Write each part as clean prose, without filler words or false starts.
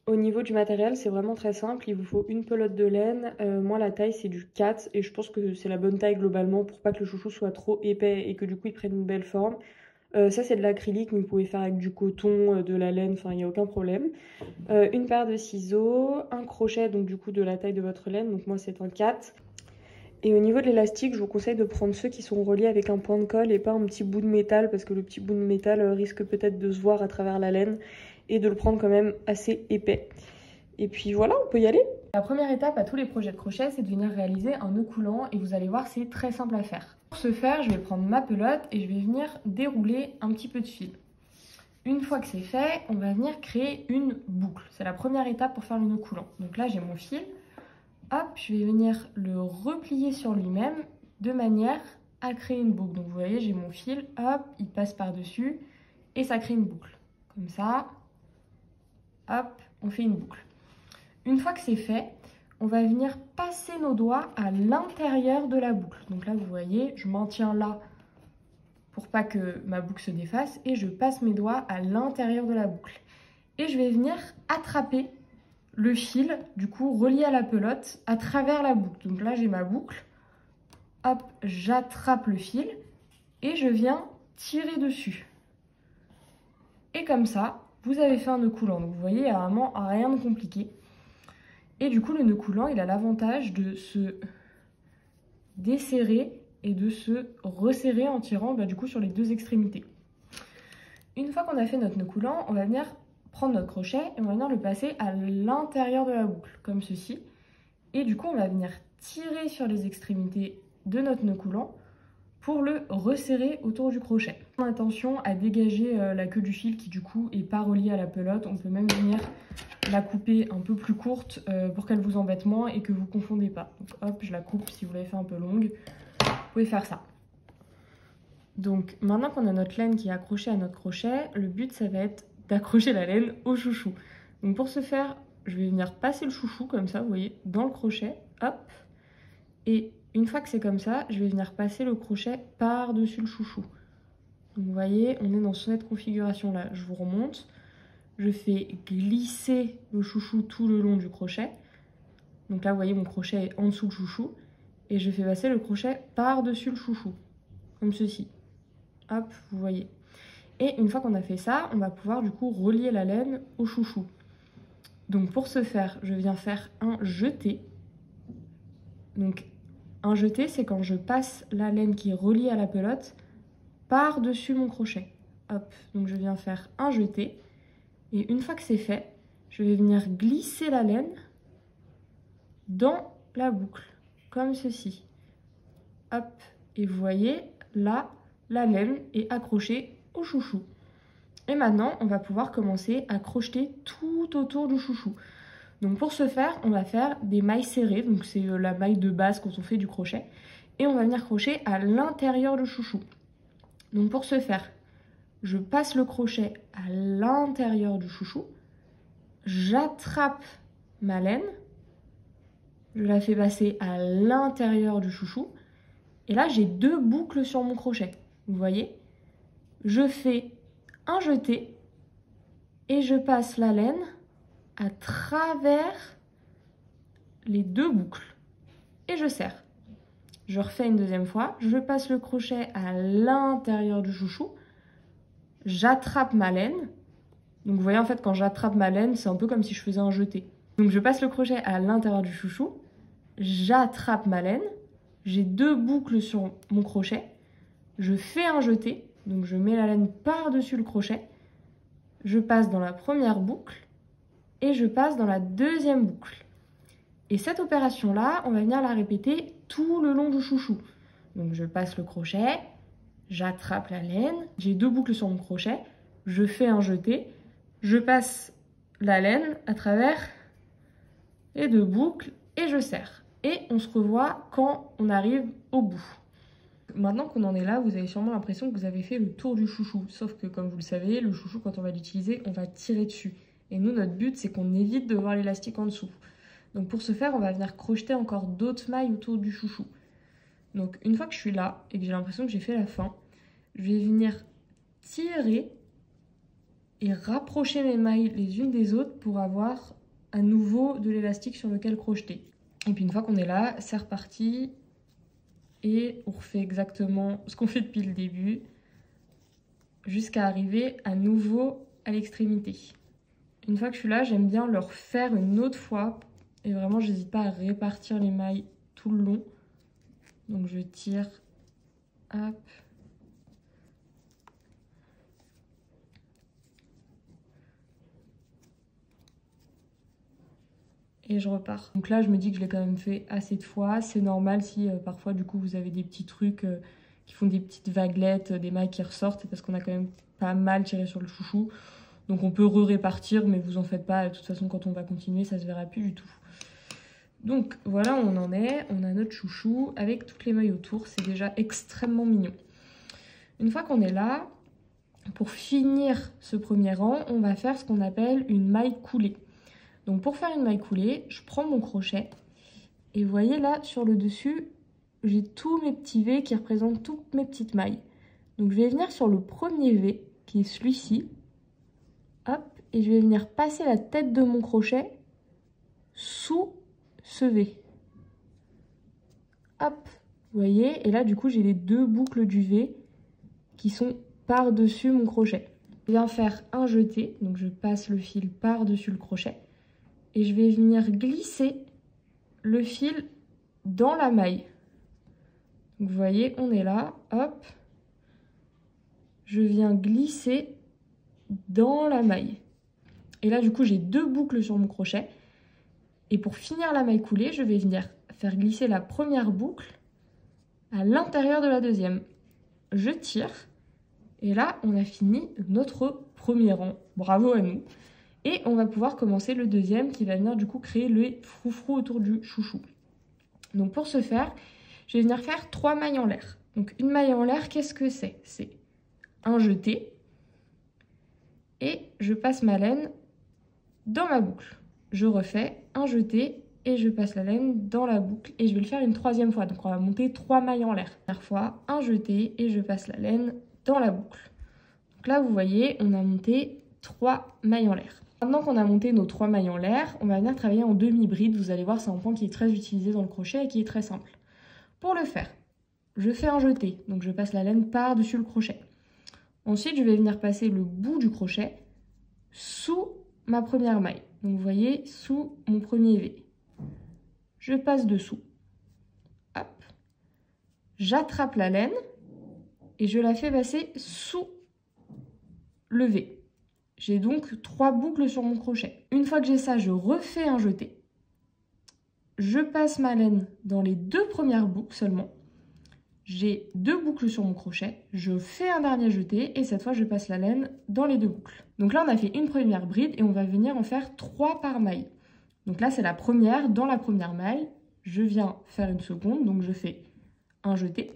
Au niveau du matériel, c'est vraiment très simple. Il vous faut une pelote de laine. Moi, la taille, c'est du 4 et je pense que c'est la bonne taille globalement pour pas que le chouchou soit trop épais et que du coup, il prenne une belle forme. Ça, c'est de l'acrylique, mais vous pouvez faire avec du coton, de la laine, enfin, il n'y a aucun problème. Une paire de ciseaux, un crochet, donc du coup, de la taille de votre laine. Donc moi, c'est un 4. Et au niveau de l'élastique, je vous conseille de prendre ceux qui sont reliés avec un point de colle et pas un petit bout de métal parce que le petit bout de métal risque peut-être de se voir à travers la laine et de le prendre quand même assez épais. Et puis voilà, on peut y aller. La première étape à tous les projets de crochet, c'est de venir réaliser un nœud coulant et vous allez voir, c'est très simple à faire. Pour ce faire, je vais prendre ma pelote et je vais venir dérouler un petit peu de fil. Une fois que c'est fait, on va venir créer une boucle. C'est la première étape pour faire le nœud coulant. Donc là, j'ai mon fil. Hop, je vais venir le replier sur lui-même de manière à créer une boucle. Donc vous voyez, j'ai mon fil, hop, il passe par-dessus et ça crée une boucle. Comme ça, hop, on fait une boucle. Une fois que c'est fait, on va venir passer nos doigts à l'intérieur de la boucle. Donc là, vous voyez, je m'en tiens là pour pas que ma boucle se défasse et je passe mes doigts à l'intérieur de la boucle. Et je vais venir attraper le fil, du coup, relié à la pelote à travers la boucle. Donc là, j'ai ma boucle. Hop, j'attrape le fil et je viens tirer dessus. Et comme ça, vous avez fait un nœud coulant. Donc vous voyez, il n'y a vraiment rien de compliqué. Et du coup, le nœud coulant, il a l'avantage de se desserrer et de se resserrer en tirant du coup sur les deux extrémités. Une fois qu'on a fait notre nœud coulant, on va venir prendre notre crochet et on va venir le passer à l'intérieur de la boucle, comme ceci. Et du coup, on va venir tirer sur les extrémités de notre nœud coulant pour le resserrer autour du crochet. Attention à dégager la queue du fil qui du coup est pas reliée à la pelote. On peut même venir la couper un peu plus courte pour qu'elle vous embête moins et que vous ne confondez pas. Donc hop, je la coupe si vous l'avez fait un peu longue. Vous pouvez faire ça. Donc maintenant qu'on a notre laine qui est accrochée à notre crochet, le but ça va être d'accrocher la laine au chouchou. Donc pour ce faire, je vais venir passer le chouchou comme ça, vous voyez, dans le crochet, hop. Et une fois que c'est comme ça, je vais venir passer le crochet par-dessus le chouchou. Donc vous voyez, on est dans cette configuration là. Je vous remonte. Je fais glisser le chouchou tout le long du crochet. Donc là, vous voyez, mon crochet est en dessous du chouchou. Et je fais passer le crochet par-dessus le chouchou, comme ceci. Hop, vous voyez. Et une fois qu'on a fait ça, on va pouvoir du coup relier la laine au chouchou. Donc pour ce faire, je viens faire un jeté. Donc un jeté, c'est quand je passe la laine qui est reliée à la pelote par-dessus mon crochet. Hop, donc je viens faire un jeté. Et une fois que c'est fait, je vais venir glisser la laine dans la boucle, comme ceci. Hop, et vous voyez, là, la laine est accrochée au chouchou. Et maintenant, on va pouvoir commencer à crocheter tout autour du chouchou. Donc pour ce faire, on va faire des mailles serrées, donc c'est la maille de base quand on fait du crochet. Et on va venir crocher à l'intérieur du chouchou. Donc pour ce faire, je passe le crochet à l'intérieur du chouchou, j'attrape ma laine, je la fais passer à l'intérieur du chouchou, et là j'ai deux boucles sur mon crochet. Vous voyez, je fais un jeté et je passe la laine à travers les deux boucles et je serre. Je refais une deuxième fois, je passe le crochet à l'intérieur du chouchou, j'attrape ma laine. Donc vous voyez en fait quand j'attrape ma laine, c'est un peu comme si je faisais un jeté. Donc je passe le crochet à l'intérieur du chouchou, j'attrape ma laine, j'ai deux boucles sur mon crochet, je fais un jeté, donc je mets la laine par-dessus le crochet, je passe dans la première boucle et je passe dans la deuxième boucle. Et cette opération-là, on va venir la répéter tout le long du chouchou. Donc je passe le crochet, j'attrape la laine, j'ai deux boucles sur mon crochet, je fais un jeté, je passe la laine à travers les deux boucles et je serre. Et on se revoit quand on arrive au bout. Maintenant qu'on en est là, vous avez sûrement l'impression que vous avez fait le tour du chouchou. Sauf que comme vous le savez, le chouchou, quand on va l'utiliser, on va tirer dessus. Et nous, notre but, c'est qu'on évite de voir l'élastique en dessous. Donc pour ce faire, on va venir crocheter encore d'autres mailles autour du chouchou. Donc une fois que je suis là et que j'ai l'impression que j'ai fait la fin, je vais venir tirer et rapprocher mes mailles les unes des autres pour avoir à nouveau de l'élastique sur lequel crocheter. Et puis une fois qu'on est là, c'est reparti. Et on refait exactement ce qu'on fait depuis le début jusqu'à arriver à nouveau à l'extrémité. Une fois que je suis là, j'aime bien le refaire une autre fois. Et vraiment, j'hésite pas à répartir les mailles tout le long. Donc je tire, hop. Et je repars. Donc là, je me dis que je l'ai quand même fait assez de fois. C'est normal si parfois, du coup, vous avez des petits trucs qui font des petites vaguelettes, des mailles qui ressortent. C'est parce qu'on a quand même pas mal tiré sur le chouchou. Donc on peut répartir, mais vous en faites pas. De toute façon, quand on va continuer, ça se verra plus du tout. Donc voilà où on en est. On a notre chouchou avec toutes les mailles autour. C'est déjà extrêmement mignon. Une fois qu'on est là, pour finir ce premier rang, on va faire ce qu'on appelle une maille coulée. Donc pour faire une maille coulée, je prends mon crochet et vous voyez là sur le dessus, j'ai tous mes petits V qui représentent toutes mes petites mailles. Donc je vais venir sur le premier V qui est celui-ci, hop, et je vais venir passer la tête de mon crochet sous ce V. Hop, vous voyez, et là du coup j'ai les deux boucles du V qui sont par-dessus mon crochet. Je viens faire un jeté, donc je passe le fil par-dessus le crochet. Et je vais venir glisser le fil dans la maille. Donc vous voyez, on est là, hop. Je viens glisser dans la maille. Et là, du coup, j'ai deux boucles sur mon crochet. Et pour finir la maille coulée, je vais venir faire glisser la première boucle à l'intérieur de la deuxième. Je tire. Et là, on a fini notre premier rang. Bravo à nous. Et on va pouvoir commencer le deuxième qui va venir du coup créer le froufrou autour du chouchou. Donc pour ce faire, je vais venir faire 3 mailles en l'air. Donc une maille en l'air, qu'est-ce que c'est? C'est un jeté et je passe ma laine dans ma boucle. Je refais un jeté et je passe la laine dans la boucle et je vais le faire une troisième fois. Donc on va monter 3 mailles en l'air. Première fois, un jeté et je passe la laine dans la boucle. Donc là, vous voyez, on a monté 3 mailles en l'air. Maintenant qu'on a monté nos 3 mailles en l'air, on va venir travailler en demi-bride. Vous allez voir, c'est un point qui est très utilisé dans le crochet et qui est très simple. Pour le faire, je fais un jeté, donc je passe la laine par-dessus le crochet. Ensuite, je vais venir passer le bout du crochet sous ma première maille. Donc vous voyez, sous mon premier V. Je passe dessous. Hop. J'attrape la laine et je la fais passer sous le V. J'ai donc 3 boucles sur mon crochet. Une fois que j'ai ça, je refais un jeté. Je passe ma laine dans les 2 premières boucles seulement. J'ai 2 boucles sur mon crochet. Je fais un dernier jeté et cette fois, je passe la laine dans les 2 boucles. Donc là, on a fait une première bride et on va venir en faire 3 par maille. Donc là, c'est la première. Dans la première maille, je viens faire une seconde. Donc je fais un jeté.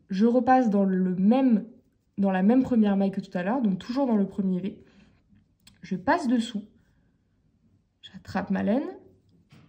Je repasse dans la même première maille que tout à l'heure, donc toujours dans le premier V. Je passe dessous, j'attrape ma laine,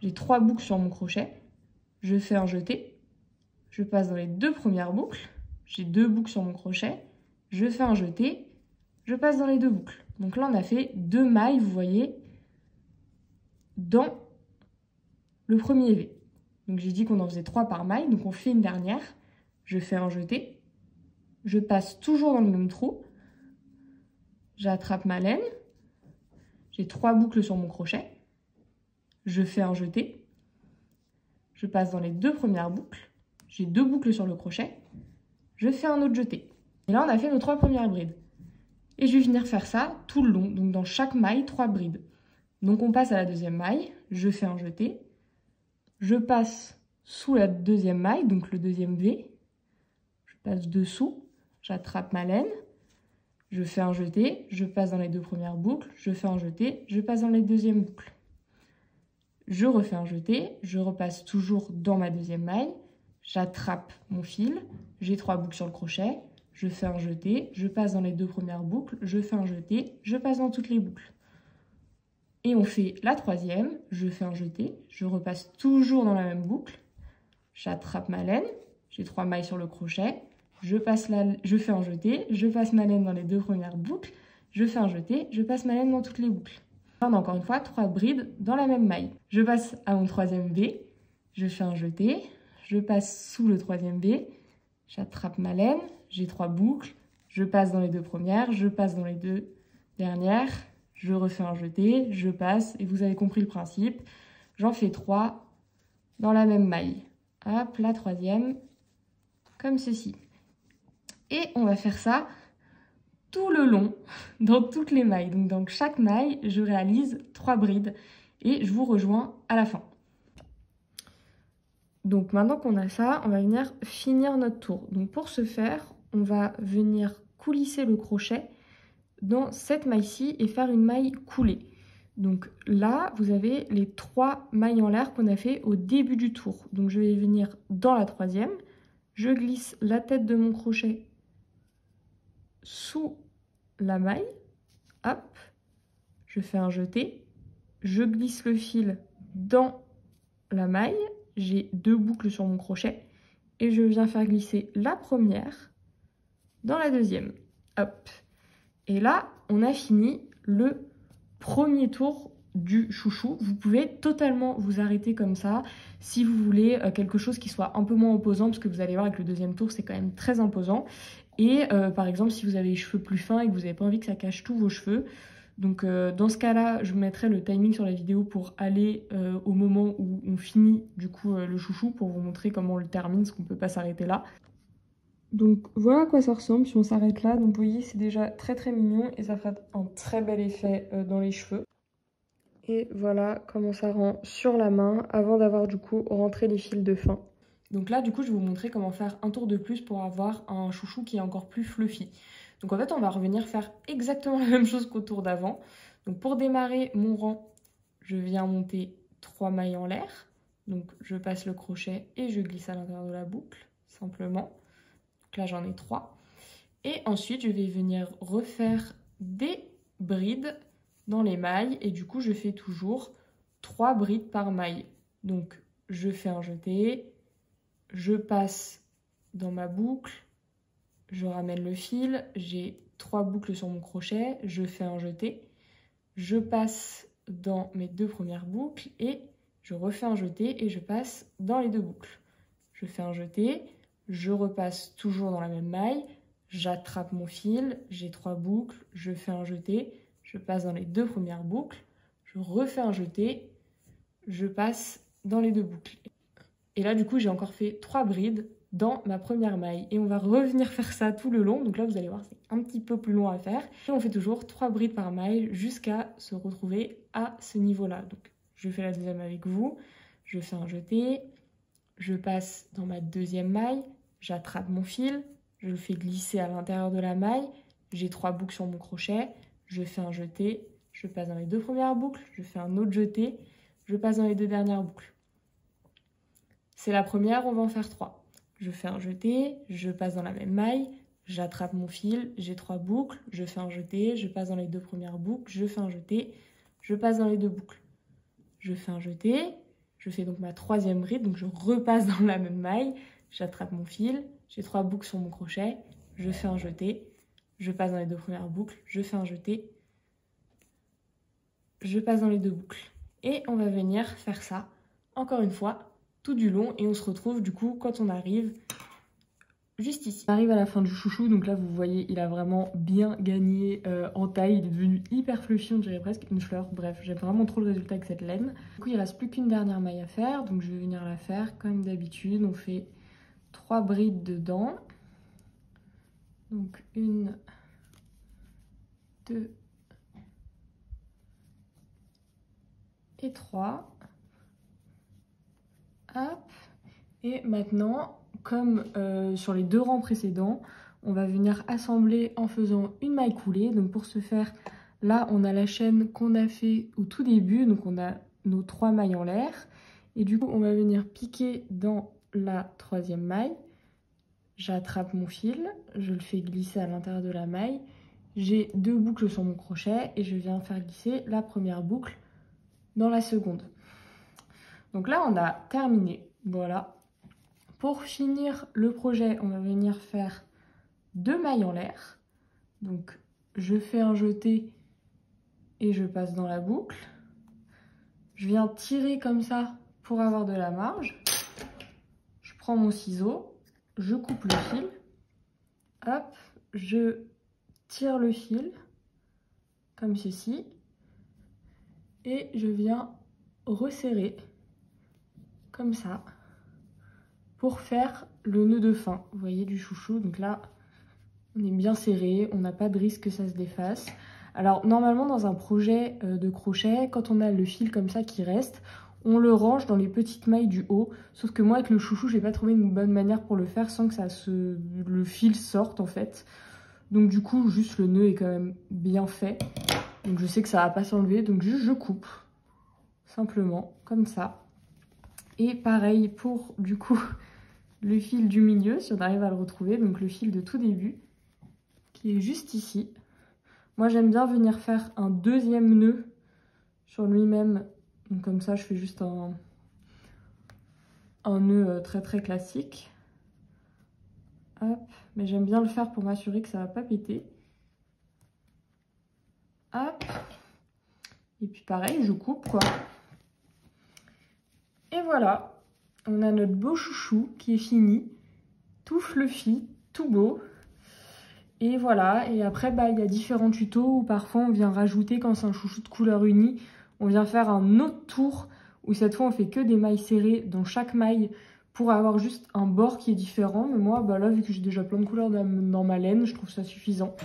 j'ai 3 boucles sur mon crochet, je fais un jeté, je passe dans les 2 premières boucles, j'ai 2 boucles sur mon crochet, je fais un jeté, je passe dans les 2 boucles. Donc là, on a fait 2 mailles, vous voyez, dans le premier V. Donc j'ai dit qu'on en faisait 3 par maille, donc on fait une dernière, je fais un jeté, je passe toujours dans le même trou, j'attrape ma laine, j'ai 3 boucles sur mon crochet, je fais un jeté, je passe dans les 2 premières boucles, j'ai 2 boucles sur le crochet, je fais un autre jeté. Et là, on a fait nos 3 premières brides. Et je vais venir faire ça tout le long, donc dans chaque maille, 3 brides. Donc on passe à la deuxième maille, je fais un jeté, je passe sous la deuxième maille, donc le deuxième V, je passe dessous, j'attrape ma laine, je fais un jeté, je passe dans les 2 premières boucles, je fais un jeté, je passe dans les deuxièmes boucles. Je refais un jeté, je repasse toujours dans ma deuxième maille, j'attrape mon fil, j'ai 3 boucles sur le crochet, je fais un jeté, je passe dans les 2 premières boucles, je fais un jeté, je passe dans toutes les boucles. Et on fait la troisième, je fais un jeté, je repasse toujours dans la même boucle, j'attrape ma laine, j'ai 3 mailles sur le crochet, je fais un jeté, je passe ma laine dans les 2 premières boucles, je fais un jeté, je passe ma laine dans toutes les boucles. On a encore une fois 3 brides dans la même maille. Je passe à mon troisième V, je fais un jeté, je passe sous le troisième V, j'attrape ma laine, j'ai 3 boucles, je passe dans les 2 premières, je passe dans les 2 dernières, je refais un jeté, je passe, et vous avez compris le principe, j'en fais 3 dans la même maille. Hop, la troisième, comme ceci. Et on va faire ça tout le long, dans toutes les mailles. Donc dans chaque maille, je réalise 3 brides et je vous rejoins à la fin. Donc maintenant qu'on a ça, on va venir finir notre tour. Donc pour ce faire, on va venir coulisser le crochet dans cette maille-ci et faire une maille coulée. Donc là, vous avez les 3 mailles en l'air qu'on a fait au début du tour. Donc je vais venir dans la troisième, je glisse la tête de mon crochet sous la maille, hop, je fais un jeté, je glisse le fil dans la maille, j'ai 2 boucles sur mon crochet et je viens faire glisser la première dans la deuxième, hop. Et là, on a fini le premier tour du chouchou. Vous pouvez totalement vous arrêter comme ça si vous voulez quelque chose qui soit un peu moins imposant, parce que vous allez voir avec le deuxième tour, c'est quand même très imposant. Et par exemple, si vous avez les cheveux plus fins et que vous n'avez pas envie que ça cache tous vos cheveux, donc dans ce cas-là, je vous mettrai le timing sur la vidéo pour aller au moment où on finit du coup le chouchou, pour vous montrer comment on le termine, parce qu'on ne peut pas s'arrêter là. Donc voilà à quoi ça ressemble si on s'arrête là. Donc vous voyez, c'est déjà très très mignon et ça fait un très bel effet dans les cheveux. Et voilà comment ça rend sur la main avant d'avoir du coup rentré les fils de fin. Donc là du coup je vais vous montrer comment faire un tour de plus pour avoir un chouchou qui est encore plus fluffy. Donc en fait on va revenir faire exactement la même chose qu'au tour d'avant. Donc pour démarrer mon rang, je viens monter 3 mailles en l'air. Donc je passe le crochet et je glisse à l'intérieur de la boucle simplement. Donc là j'en ai 3. Et ensuite je vais venir refaire des brides dans les mailles et du coup je fais toujours 3 brides par maille. Donc je fais un jeté, je passe dans ma boucle, je ramène le fil, j'ai 3 boucles sur mon crochet, je fais un jeté, je passe dans mes 2 premières boucles et je refais un jeté et je passe dans les 2 boucles. Je fais un jeté, je repasse toujours dans la même maille, j'attrape mon fil, j'ai 3 boucles, je fais un jeté, je passe dans les 2 premières boucles, je refais un jeté, je passe dans les 2 boucles. Et là, du coup, j'ai encore fait 3 brides dans ma première maille. Et on va revenir faire ça tout le long. Donc là, vous allez voir, c'est un petit peu plus long à faire. Et on fait toujours 3 brides par maille jusqu'à se retrouver à ce niveau-là. Donc, je fais la deuxième avec vous. Je fais un jeté, je passe dans ma deuxième maille, j'attrape mon fil, je le fais glisser à l'intérieur de la maille, j'ai 3 boucles sur mon crochet, je fais un jeté, je passe dans les 2 premières boucles, je fais un autre jeté, je passe dans les 2 dernières boucles. C'est la première, on va en faire 3. Je fais un jeté, je passe dans la même maille, j'attrape mon fil, j'ai 3 boucles, je fais un jeté, je passe dans les 2 premières boucles, je fais un jeté, je passe dans les 2 boucles. Je fais un jeté, je fais donc ma troisième bride, donc je repasse dans la même maille, j'attrape mon fil, j'ai 3 boucles sur mon crochet, je fais un jeté, je passe dans les 2 premières boucles, je fais un jeté, je passe dans les 2 boucles. Et on va venir faire ça, encore une fois, tout du long, et on se retrouve du coup quand on arrive juste ici. On arrive à la fin du chouchou, donc là vous voyez, il a vraiment bien gagné en taille, il est devenu hyper fluffy, on dirait presque une fleur. Bref, j'aime vraiment trop le résultat avec cette laine. Du coup il ne reste plus qu'une dernière maille à faire, donc je vais venir la faire comme d'habitude. On fait 3 brides dedans. Donc 1, 2 et 3. Hop. Et maintenant, comme sur les 2 rangs précédents, on va venir assembler en faisant une maille coulée. Donc pour ce faire, là on a la chaîne qu'on a fait au tout début, donc on a nos 3 mailles en l'air. Et du coup on va venir piquer dans la troisième maille. J'attrape mon fil, je le fais glisser à l'intérieur de la maille. J'ai 2 boucles sur mon crochet et je viens faire glisser la première boucle dans la seconde. Donc là on a terminé, voilà. Pour finir le projet, on va venir faire 2 mailles en l'air. Donc je fais un jeté, et je passe dans la boucle. Je viens tirer comme ça pour avoir de la marge. Je prends mon ciseau, je coupe le fil. Hop, je tire le fil comme ceci. Et je viens resserrer comme ça pour faire le nœud de fin. Vous voyez du chouchou, donc là on est bien serré, on n'a pas de risque que ça se défasse. Alors normalement dans un projet de crochet, quand on a le fil comme ça qui reste, on le range dans les petites mailles du haut. Sauf que moi avec le chouchou, j'ai pas trouvé une bonne manière pour le faire sans que le fil sorte en fait. Donc du coup juste le nœud est quand même bien fait. Donc je sais que ça va pas s'enlever, donc juste je coupe. Simplement, comme ça. Et pareil pour du coup le fil du milieu, si on arrive à le retrouver, donc le fil de tout début, qui est juste ici. Moi j'aime bien venir faire un deuxième nœud sur lui-même, donc comme ça je fais juste un nœud très très classique. Hop, mais j'aime bien le faire pour m'assurer que ça va pas péter. Hop, et puis pareil, je coupe quoi. Et voilà, on a notre beau chouchou qui est fini, tout fluffy, tout beau. Et voilà, et après il y a différents tutos où parfois on vient rajouter, quand c'est un chouchou de couleur unie, on vient faire un autre tour où cette fois on fait que des mailles serrées dans chaque maille pour avoir juste un bord qui est différent. Mais moi là vu que j'ai déjà plein de couleurs dans ma laine, je trouve ça suffisant.